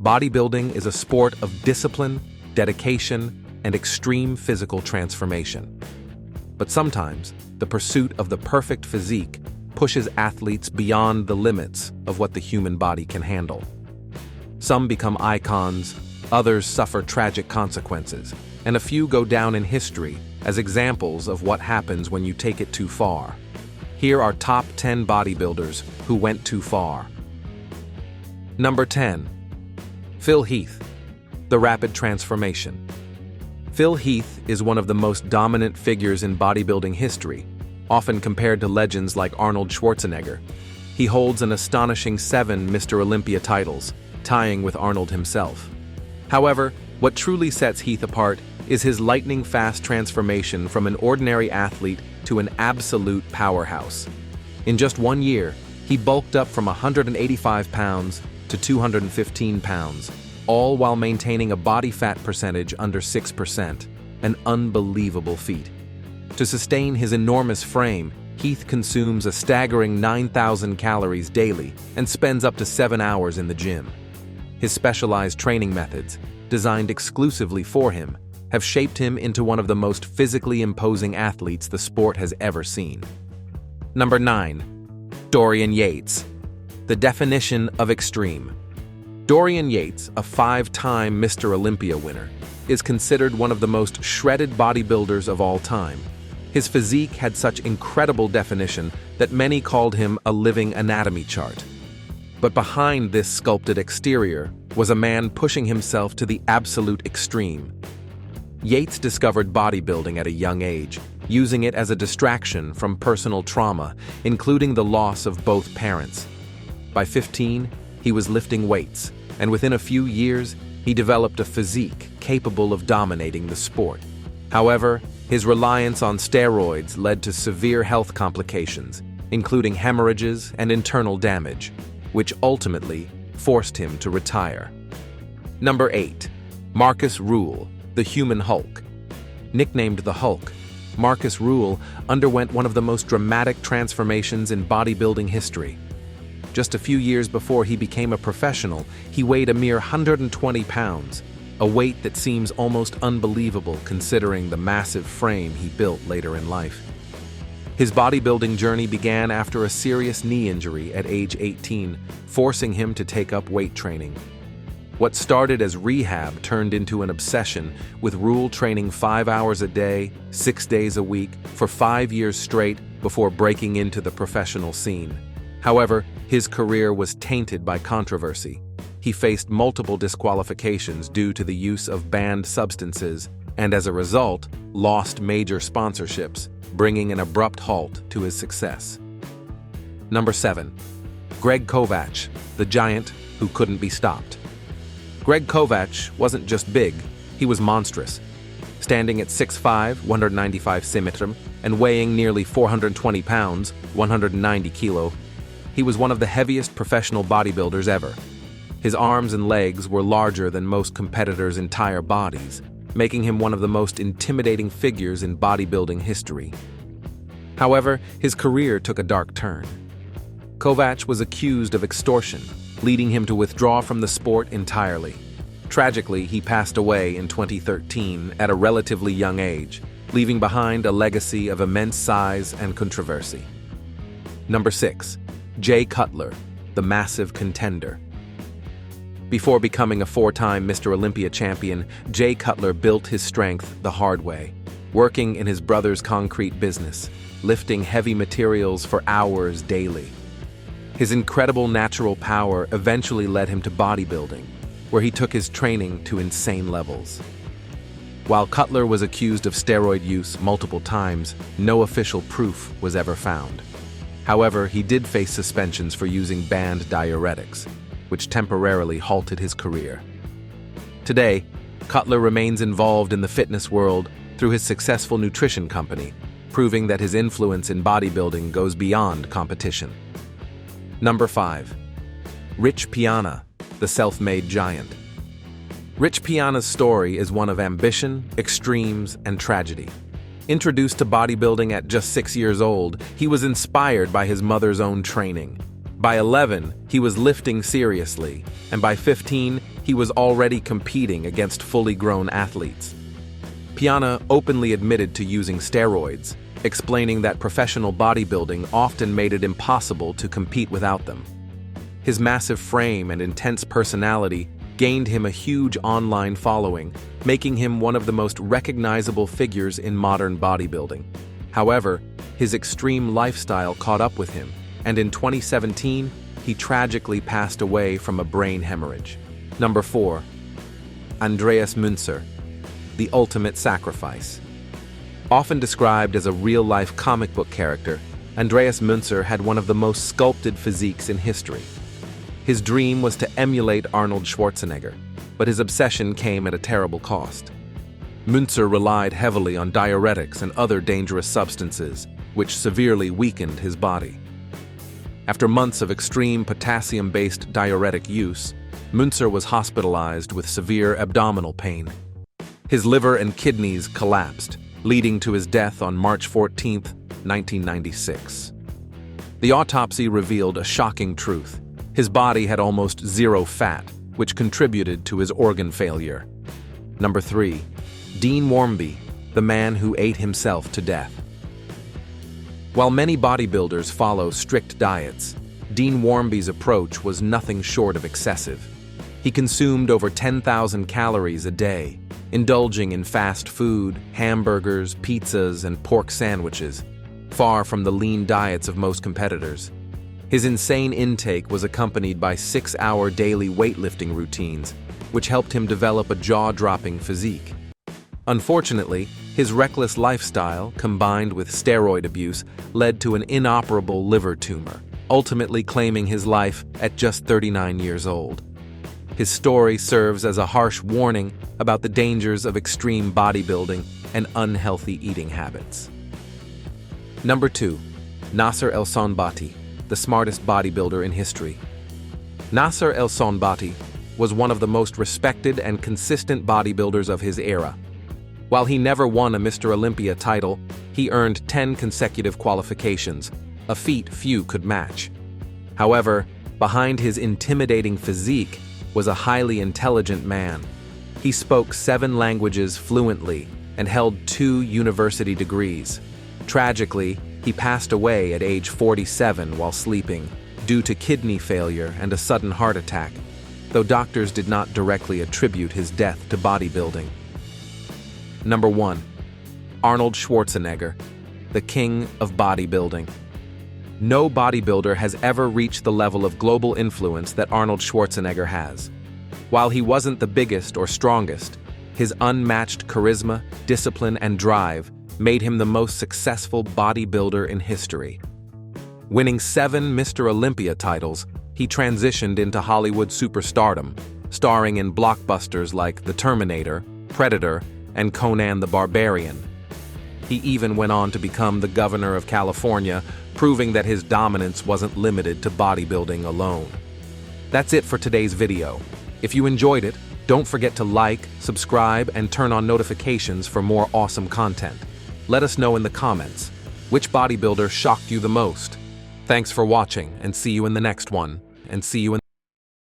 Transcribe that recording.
Bodybuilding is a sport of discipline, dedication, and extreme physical transformation. But sometimes, the pursuit of the perfect physique pushes athletes beyond the limits of what the human body can handle. Some become icons, others suffer tragic consequences, and a few go down in history as examples of what happens when you take it too far. Here are top 10 bodybuilders who went too far. Number 10. Phil Heath, the rapid transformation. Phil Heath is one of the most dominant figures in bodybuilding history, often compared to legends like Arnold Schwarzenegger. He holds an astonishing 7 Mr. Olympia titles, tying with Arnold himself. However, what truly sets Heath apart is his lightning-fast transformation from an ordinary athlete to an absolute powerhouse. In just 1 year, he bulked up from 185 pounds to 215 pounds, all while maintaining a body fat percentage under 6%, an unbelievable feat. To sustain his enormous frame, Heath consumes a staggering 9,000 calories daily and spends up to 7 hours in the gym. His specialized training methods, designed exclusively for him, have shaped him into one of the most physically imposing athletes the sport has ever seen. Number 9. Dorian Yates, the definition of extreme. Dorian Yates, a 5-time Mr. Olympia winner, is considered one of the most shredded bodybuilders of all time. His physique had such incredible definition that many called him a living anatomy chart. But behind this sculpted exterior was a man pushing himself to the absolute extreme. Yates discovered bodybuilding at a young age, using it as a distraction from personal trauma, including the loss of both parents. By 15, he was lifting weights, and within a few years, he developed a physique capable of dominating the sport. However, his reliance on steroids led to severe health complications, including hemorrhages and internal damage, which ultimately forced him to retire. Number 8. Marcus Rule, the Human Hulk. Nicknamed the Hulk, Marcus Rule underwent one of the most dramatic transformations in bodybuilding history. Just a few years before he became a professional, he weighed a mere 120 pounds, a weight that seems almost unbelievable considering the massive frame he built later in life. His bodybuilding journey began after a serious knee injury at age 18, forcing him to take up weight training. What started as rehab turned into an obsession, with Rule training 5 hours a day, 6 days a week, for 5 years straight before breaking into the professional scene. However, his career was tainted by controversy. He faced multiple disqualifications due to the use of banned substances, and as a result, lost major sponsorships, bringing an abrupt halt to his success. Number 7. Greg Kovat, the giant who couldn't be stopped. Greg Kovat wasn't just big, he was monstrous. Standing at 6'5", 195 cm, and weighing nearly 420 pounds, 190 kilo, he was one of the heaviest professional bodybuilders ever. His arms and legs were larger than most competitors' entire bodies, making him one of the most intimidating figures in bodybuilding history. However, his career took a dark turn. Kovat was accused of extortion, leading him to withdraw from the sport entirely. Tragically, he passed away in 2013 at a relatively young age, leaving behind a legacy of immense size and controversy. Number 6. Cutler, the massive contender. Before becoming a 4-time Mr. Olympia champion, Cutler built his strength the hard way, working in his brother's concrete business, lifting heavy materials for hours daily. His incredible natural power eventually led him to bodybuilding, where he took his training to insane levels. While Cutler was accused of steroid use multiple times, no official proof was ever found. However, he did face suspensions for using banned diuretics, which temporarily halted his career. Today, Cutler remains involved in the fitness world through his successful nutrition company, proving that his influence in bodybuilding goes beyond competition. Number 5. Rich Piana, the self-made giant. Rich Piana's story is one of ambition, extremes, and tragedy. Introduced to bodybuilding at just 6 years old, he was inspired by his mother's own training. By 11, he was lifting seriously, and by 15, he was already competing against fully grown athletes. Piana openly admitted to using steroids, explaining that professional bodybuilding often made it impossible to compete without them. His massive frame and intense personality gained him a huge online following, making him one of the most recognizable figures in modern bodybuilding. However, his extreme lifestyle caught up with him, and in 2017, he tragically passed away from a brain hemorrhage. Number 4. Andreas Mueller, the ultimate sacrifice. Often described as a real-life comic book character, Andreas Mueller had one of the most sculpted physiques in history. His dream was to emulate Arnold Schwarzenegger, but his obsession came at a terrible cost. Mueller relied heavily on diuretics and other dangerous substances, which severely weakened his body. After months of extreme potassium-based diuretic use, Mueller was hospitalized with severe abdominal pain. His liver and kidneys collapsed, leading to his death on March 14, 1996. The autopsy revealed a shocking truth. His body had almost zero fat, which contributed to his organ failure. Number 3. Dean Warby, the man who ate himself to death. While many bodybuilders follow strict diets, Dean Warby's approach was nothing short of excessive. He consumed over 10,000 calories a day, indulging in fast food, hamburgers, pizzas, and pork sandwiches, far from the lean diets of most competitors. His insane intake was accompanied by 6-hour daily weightlifting routines, which helped him develop a jaw-dropping physique. Unfortunately, his reckless lifestyle, combined with steroid abuse, led to an inoperable liver tumor, ultimately claiming his life at just 39 years old. His story serves as a harsh warning about the dangers of extreme bodybuilding and unhealthy eating habits. Number 2. Naser ElSunbat, the smartest bodybuilder in history. Naser ElSunbat was one of the most respected and consistent bodybuilders of his era. While he never won a Mr. Olympia title, he earned 10 consecutive qualifications, a feat few could match. However, behind his intimidating physique was a highly intelligent man. He spoke 7 languages fluently and held 2 university degrees. Tragically, he passed away at age 47 while sleeping, due to kidney failure and a sudden heart attack, though doctors did not directly attribute his death to bodybuilding. Number 1. Arnold Schwarzenegger, the king of bodybuilding. No bodybuilder has ever reached the level of global influence that Arnold Schwarzenegger has. While he wasn't the biggest or strongest, his unmatched charisma, discipline, and drive made him the most successful bodybuilder in history. Winning 7 Mr. Olympia titles, he transitioned into Hollywood superstardom, starring in blockbusters like The Terminator, Predator, and Conan the Barbarian. He even went on to become the governor of California, proving that his dominance wasn't limited to bodybuilding alone. That's it for today's video. If you enjoyed it, don't forget to like, subscribe, and turn on notifications for more awesome content. Let us know in the comments, which bodybuilder shocked you the most? Thanks for watching, and see you in the next one, and see you in